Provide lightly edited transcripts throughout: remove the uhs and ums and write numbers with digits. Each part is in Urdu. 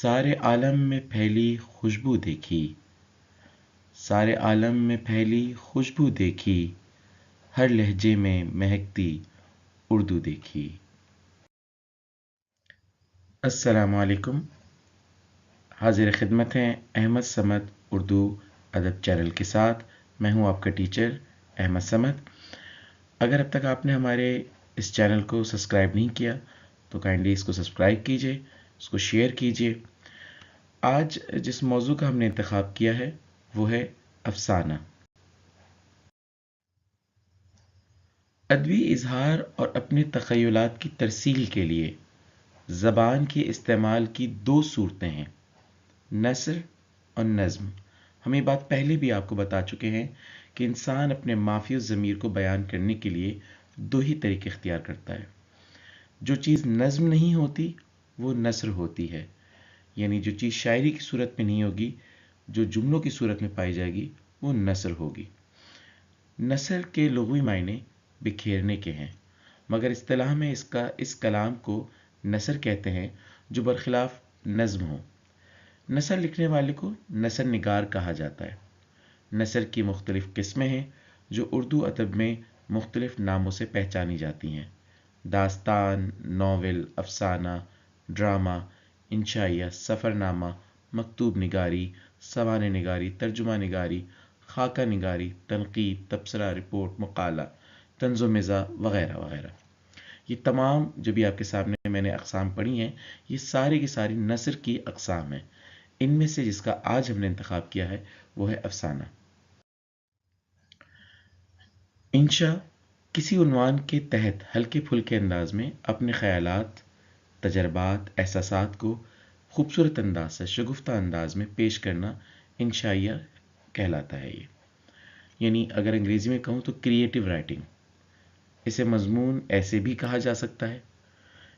سارے عالم میں پھیلی خوشبو دیکھی، سارے عالم میں پھیلی خوشبو دیکھی، ہر لہجے میں مہکتی اردو دیکھی۔ السلام علیکم، حاضر خدمت ہیں احمد صمد اردو ادب چینل کے ساتھ۔ میں ہوں آپ کا ٹیچر احمد صمد۔ اگر اب تک آپ نے ہمارے اس چینل کو سبسکرائب نہیں کیا تو کائنڈلی اس کو سبسکرائب کیجئے، اس کو شیئر کیجئے۔ آج جس موضوع کا ہم نے انتخاب کیا ہے وہ ہے افسانہ۔ ادبی اظہار اور اپنے تخیلات کی ترسیل کے لیے زبان کے استعمال کی دو صورتیں ہیں، نثر اور نظم۔ ہم یہ بات پہلے بھی آپ کو بتا چکے ہیں کہ انسان اپنے مافی الضمیر کو بیان کرنے کے لیے دو ہی طریقے اختیار کرتا ہے۔ جو چیز نظم نہیں ہوتی وہ نثر ہوتی ہے، یعنی جو چیز شاعری کی صورت میں نہیں ہوگی، جو جملوں کی صورت میں پائی جائے گی وہ نثر ہوگی۔ نثر کے لغوی معنی بکھیرنے کے ہیں، مگر اصطلاح میں اس کلام کو نثر کہتے ہیں جو برخلاف نظم ہو۔ نثر لکھنے والے کو نثر نگار کہا جاتا ہے۔ نثر کی مختلف قسمیں ہیں جو اردو ادب میں مختلف ناموں سے پہچانی جاتی ہیں: داستان، ناول، افسانہ، ڈرامہ، انشائیہ، سفرنامہ، مکتوب نگاری، سوانح نگاری، ترجمہ نگاری، خاکہ نگاری، تنقید، تبصرہ، رپورٹ، مقالہ، طنز و مزاح وغیرہ وغیرہ۔ یہ تمام جو بھی آپ کے سامنے میں نے اقسام پڑھی ہیں، یہ ساری کی ساری نثر کی اقسام ہیں۔ ان میں سے جس کا آج ہم نے انتخاب کیا ہے وہ ہے افسانہ۔ انشا کسی عنوان کے تحت ہلکے پھلکے انداز میں اپنے خیالات، تجربات، احساسات کو خوبصورت انداز سے شگفتہ انداز میں پیش کرنا انشائیہ کہلاتا ہے۔ یعنی اگر انگریزی میں کہوں تو کریٹیو رائٹنگ، اسے مضمون ایسے بھی کہا جا سکتا ہے۔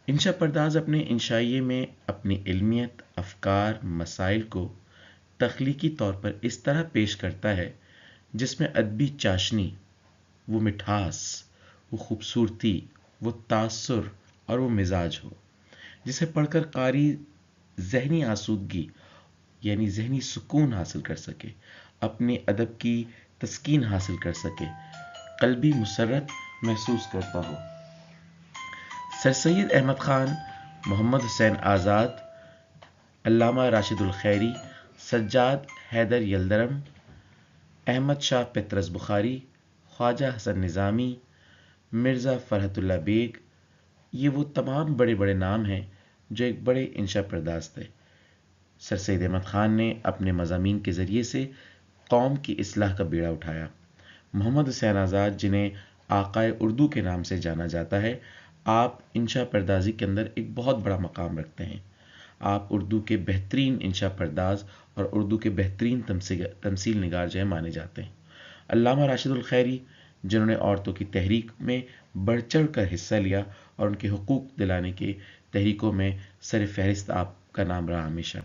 انشا پرداز اپنے انشائیے میں اپنی علمیت، افکار، مسائل کو تخلیقی طور پر اس طرح پیش کرتا ہے جس میں ادبی چاشنی، وہ مٹھاس، وہ خوبصورتی، وہ تاثر اور وہ مزاج ہو، جسے پڑھ کر قاری ذہنی آسودگی یعنی ذہنی سکون حاصل کر سکے، اپنے ادب کی تسکین حاصل کر سکے، قلبی مسرت محسوس کرتا ہو۔ سر سید احمد خان، محمد حسین آزاد، علامہ راشد الخیری، سجاد حیدر یلدرم، احمد شاہ پطرس بخاری، خواجہ حسن نظامی، مرزا فرحت اللہ بیگ، یہ وہ تمام بڑے بڑے نام ہیں جو ایک بڑے انشا پرداز تھے۔ سر سید احمد خان نے اپنے مضامین کے ذریعے سے قوم کی اصلاح کا بیڑا اٹھایا۔ محمد حسین آزاد، جنہیں آقائے اردو کے نام سے جانا جاتا ہے، آپ انشا پردازی کے اندر ایک بہت بڑا مقام رکھتے ہیں۔ آپ اردو کے بہترین انشا پرداز اور اردو کے بہترین تمثیل نگار جو ہے مانے جاتے ہیں۔ علامہ راشد الخیری، جنہوں نے عورتوں کی تحریک میں بڑھ چڑھ کر حصہ لیا اور ان کے حقوق دلانے کے تحریکوں میں سر فہرست آپ کا نام رہا ہمیشہ۔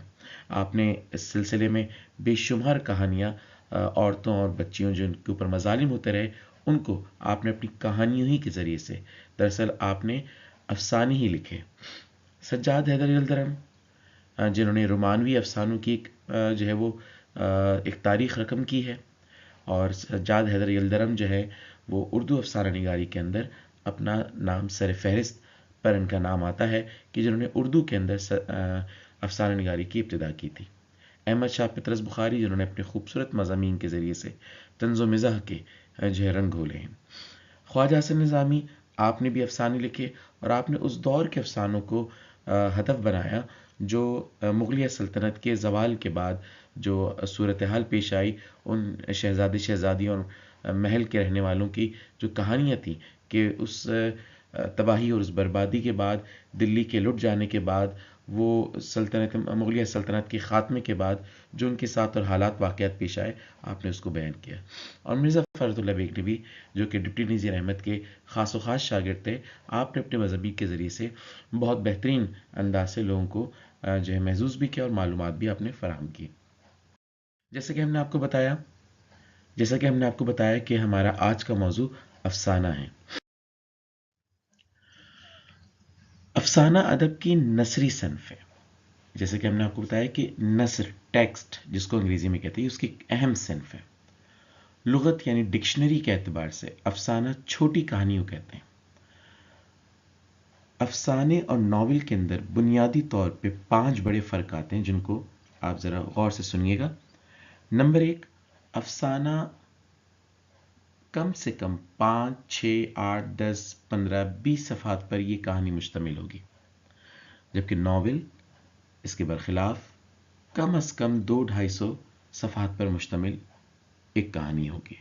آپ نے اس سلسلے میں بے شمار کہانیاں عورتوں اور بچیوں جن کے اوپر مظالم ہوتے رہے، ان کو آپ نے اپنی کہانیوں ہی کے ذریعے سے، دراصل آپ نے افسانے ہی لکھے۔ سجاد حیدر یلدرم، جنہوں نے رومانوی افسانوں کی جو ہے وہ ایک تاریخ رقم کی ہے، اور سجاد حیدر یلدرم جو ہے وہ اردو افسانہ نگاری کے اندر اپنا نام سر فہرست پر ان کا نام آتا ہے کہ جنہوں نے اردو کے اندر افسانہ نگاری کی ابتدا کی تھی۔ احمد شاہ پطرس بخاری، جنہوں نے اپنے خوبصورت مضامین کے ذریعے سے طنز و مزاح کے جو ہے رنگ گھولے ہیں۔ خواجہ حسن نظامی، آپ نے بھی افسانے لکھے اور آپ نے اس دور کے افسانوں کو ہدف بنایا جو مغلیہ سلطنت کے زوال کے بعد جو صورتحال پیش آئی، ان شہزادی شہزادیوں اور محل کے رہنے والوں کی جو کہانیاں تھیں کہ اس تباہی اور اس بربادی کے بعد، دلی کے لٹ جانے کے بعد، وہ سلطنت مغلیہ سلطنت کے خاتمے کے بعد جو ان کے ساتھ اور حالات واقعات پیش آئے، آپ نے اس کو بیان کیا۔ اور مرزا فرحت اللہ بیگ نے بھی، جو کہ ڈپٹی نذیر احمد کے خاص و خاص شاگرد تھے، آپ نے اپنے مذہبی کے ذریعے سے بہت بہترین انداز سے لوگوں کو جو ہے محظوظ بھی کیا اور معلومات بھی آپ نے فراہم کی۔ جیسا کہ ہم نے آپ کو بتایا کہ ہمارا آج کا موضوع افسانہ ہے۔ افسانہ ادب کی نثری صنف ہے۔ جیسے کہ ہم نے آپ کو بتایا کہ نثر، ٹیکسٹ جس کو انگریزی میں کہتے ہیں، اس کی ایک اہم صنف ہے۔ لغت یعنی ڈکشنری کے اعتبار سے افسانہ چھوٹی کہانیوں کہتے ہیں۔ افسانے اور ناول کے اندر بنیادی طور پہ 5 بڑے فرق آتے ہیں، جن کو آپ ذرا غور سے سنیے گا۔ نمبر 1، افسانہ کم سے کم 5، 6، 8، 10، 15، 20 صفحات پر یہ کہانی مشتمل ہوگی، جبکہ ناول اس کے برخلاف کم از کم 200-250 صفحات پر مشتمل ایک کہانی ہوگی۔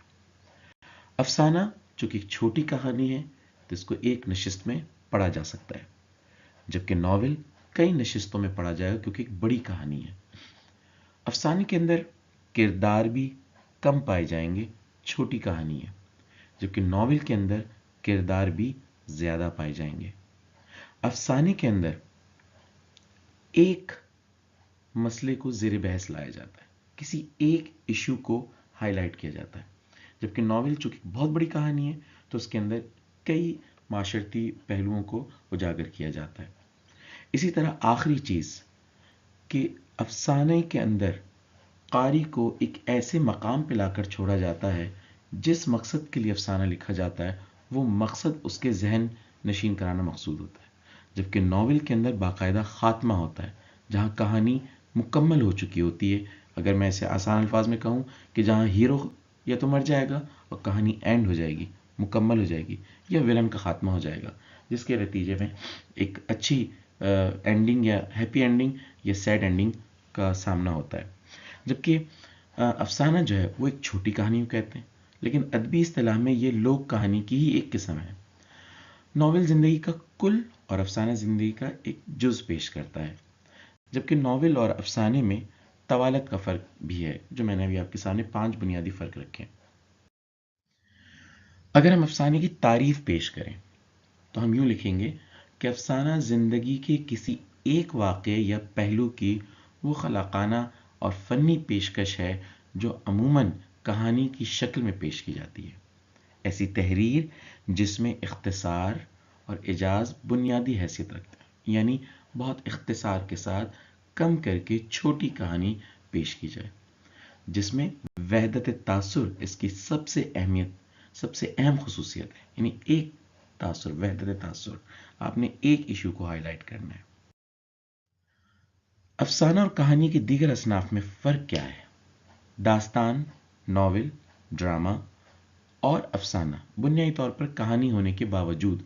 افسانہ چونکہ ایک چھوٹی کہانی ہے تو اس کو ایک نشست میں پڑھا جا سکتا ہے، جبکہ ناول کئی نشستوں میں پڑھا جائے گا کیونکہ ایک بڑی کہانی ہے۔ افسانے کے اندر کردار بھی کم پائے جائیں گے، چھوٹی کہانی ہے، جبکہ ناول کے اندر کردار بھی زیادہ پائے جائیں گے۔ افسانے کے اندر ایک مسئلے کو زیر بحث لایا جاتا ہے، کسی ایک ایشو کو ہائی لائٹ کیا جاتا ہے، جبکہ ناول چونکہ بہت بڑی کہانی ہے تو اس کے اندر کئی معاشرتی پہلوؤں کو اجاگر کیا جاتا ہے۔ اسی طرح آخری چیز کہ افسانے کے اندر قاری کو ایک ایسے مقام پہ لا کر چھوڑا جاتا ہے جس مقصد کے لیے افسانہ لکھا جاتا ہے، وہ مقصد اس کے ذہن نشین کرانا مقصود ہوتا ہے، جبکہ ناول کے اندر باقاعدہ خاتمہ ہوتا ہے جہاں کہانی مکمل ہو چکی ہوتی ہے۔ اگر میں اسے آسان الفاظ میں کہوں کہ جہاں ہیرو یا تو مر جائے گا اور کہانی اینڈ ہو جائے گی، مکمل ہو جائے گی، یا ویلن کا خاتمہ ہو جائے گا، جس کے نتیجے میں ایک اچھی اینڈنگ یا ہیپی اینڈنگ یا سیڈ اینڈنگ کا سامنا ہوتا ہے۔ جبکہ افسانہ جو ہے وہ ایک چھوٹی کہانی کو کہتے ہیں، لیکن ادبی اصطلاح میں یہ لوک کہانی کی ہی ایک قسم ہے۔ ناول زندگی کا کل اور افسانہ زندگی کا ایک جز پیش کرتا ہے، جبکہ ناول اور افسانے میں طوالت کا فرق بھی ہے، جو میں نے ابھی آپ کے سامنے 5 بنیادی فرق رکھے۔ اگر ہم افسانے کی تعریف پیش کریں تو ہم یوں لکھیں گے کہ افسانہ زندگی کے کسی ایک واقعے یا پہلو کی وہ خلاقانہ اور فنی پیشکش ہے جو عموماً کہانی کی شکل میں پیش کی جاتی ہے۔ ایسی تحریر جس میں اختصار اور اعجاز بنیادی حیثیت رکھتے ہیں، یعنی بہت اختصار کے ساتھ کم کر کے چھوٹی کہانی پیش کی جائے، جس میں وحدت تاثر اس کی سب سے اہم خصوصیت ہے، یعنی ایک تاثر، وحدت تاثر، آپ نے ایک ایشو کو ہائی لائٹ کرنا ہے۔ افسانہ اور کہانی کے دیگر اصناف میں فرق کیا ہے؟ داستان، ناول، ڈرامہ اور افسانہ بنیادی طور پر کہانی ہونے کے باوجود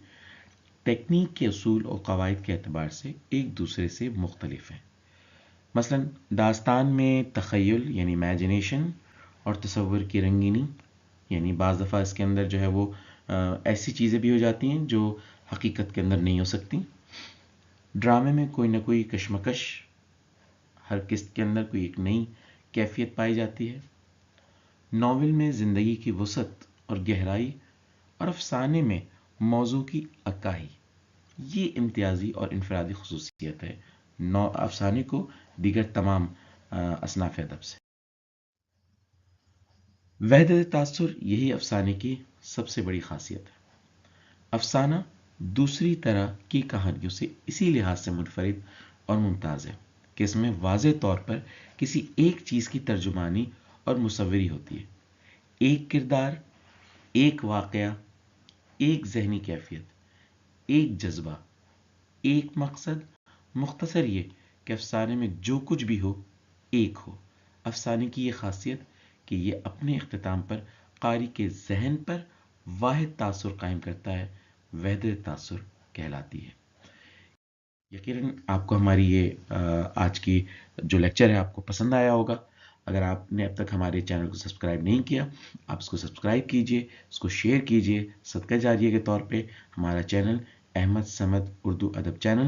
ٹیکنیک کے اصول اور قواعد کے اعتبار سے ایک دوسرے سے مختلف ہیں۔ مثلا داستان میں تخیل یعنی امیجنیشن اور تصور کی رنگینی، یعنی بعض دفعہ اس کے اندر جو ہے وہ ایسی چیزیں بھی ہو جاتی ہیں جو حقیقت کے اندر نہیں ہو سکتی۔ ڈرامے میں کوئی نہ کوئی کشمکش، ہر قسط کے اندر کوئی ایک نئی کیفیت پائی جاتی ہے۔ ناول میں زندگی کی وسعت اور گہرائی، اور افسانے میں موضوع کی اکائی۔ یہ امتیازی اور انفرادی خصوصیت ہے افسانے کو دیگر تمام اصناف ادب سے۔ وحدت تاثر یہی افسانے کی سب سے بڑی خاصیت ہے۔ افسانہ دوسری طرح کی کہانیوں سے اسی لحاظ سے منفرد اور ممتاز ہے کہ اس میں واضح طور پر کسی ایک چیز کی ترجمانی اور مصوری ہوتی ہے۔ ایک کردار، ایک واقعہ، ایک ذہنی کیفیت، ایک جذبہ، ایک مقصد، مختصر یہ کہ افسانے میں جو کچھ بھی ہو ایک ہو۔ افسانے کی یہ خاصیت کہ یہ اپنے اختتام پر قاری کے ذہن پر واحد تاثر قائم کرتا ہے، وحدت تاثر کہلاتی ہے۔ یقیناً آپ کو ہماری یہ آج کی جو لیکچر ہے آپ کو پسند آیا ہوگا۔ اگر آپ نے اب تک ہمارے چینل کو سبسکرائب نہیں کیا، آپ اس کو سبسکرائب کیجئے، اس کو شیئر کیجئے، صدقہ جاریہ کے طور پہ ہمارا چینل احمد صمد اردو ادب چینل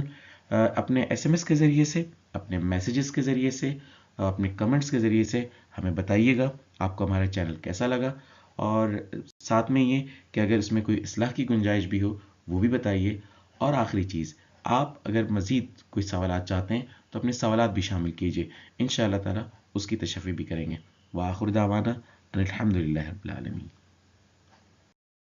اپنے SMS کے ذریعے سے، اپنے میسیجز کے ذریعے سے، اپنے کمنٹس کے ذریعے سے ہمیں بتائیے گا آپ کو ہمارا چینل کیسا لگا، اور ساتھ میں یہ کہ اگر اس میں کوئی اصلاح کی گنجائش بھی ہو وہ بھی بتائیے۔ اور آخری چیز، آپ اگر مزید کوئی سوالات چاہتے ہیں تو اپنے سوالات بھی شامل کیجئے، انشاءاللہ تعالی اس کی تشفی بھی کریں گے۔ وآخر دعوانا ان الحمد للہ رب العالمین۔